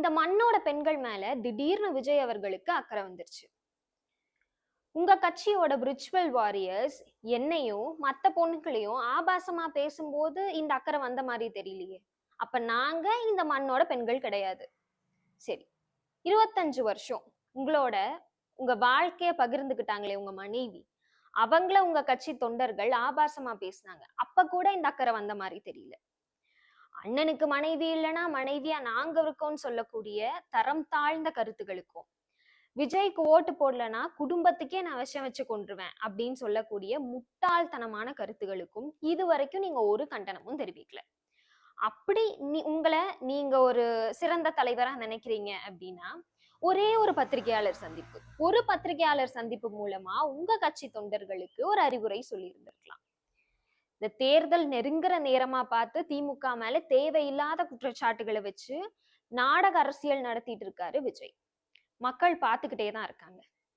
இந்த மண்ணோட பெண்கள் மேல திடீர்னு விஜய் அவர்களுக்கு அக்கறை வந்துருச்சு. உங்க கட்சியோட விர்ச்சுவல் வாரியர்ஸ் என்னையும் மத்த பொண்ணுகளையும் ஆபாசமா பேசும்போது இந்த அக்கறை வந்த மாதிரி தெரியலையே. அப்ப நாங்க இந்த மண்ணோட பெண்கள் கிடையாது. சரி, 25 வருஷம் உங்க வாழ்க்கைய பகிர்ந்துகிட்டாங்களே உங்க மனைவி, அவங்கள உங்க கட்சி தொண்டர்கள் ஆபாசமா பேசினாங்க. அப்ப கூட இந்த அக்கறை வந்த மாதிரி தெரியல. அண்ணனுக்கு மனைவி இல்லைன்னா மனைவியா நாங்க இருக்கோம்னு சொல்லக்கூடிய தரம் தாழ்ந்த கருத்துகளுக்கும், விஜய்க்கு ஓட்டு போடலன்னா குடும்பத்துக்கே நான் விஷம் வச்சு கொன்றுவேன் அப்படின்னு சொல்லக்கூடிய முட்டாள்தனமான கருத்துகளுக்கும் இதுவரைக்கும் நீங்க ஒரு கண்டனமும் தெரிவிக்கல. அப்படி நீங்க ஒரு சிறந்த தலைவரா நினைக்கிறீங்க அப்படின்னா ஒரே ஒரு பத்திரிகையாளர் சந்திப்பு மூலமா உங்க கட்சி தொண்டர்களுக்கு ஒரு அறிவுரை சொல்லி இருந்திருக்கலாம். இந்த தேர்தல் நெருங்குற நேரமா பார்த்து திமுக மேல தேவையில்லாத குற்றச்சாட்டுகளை வச்சு நாடக அரசியல் நடத்திட்டு இருக்காரு விஜய். மக்கள் பார்த்துக்கிட்டே தான் இருக்காங்க.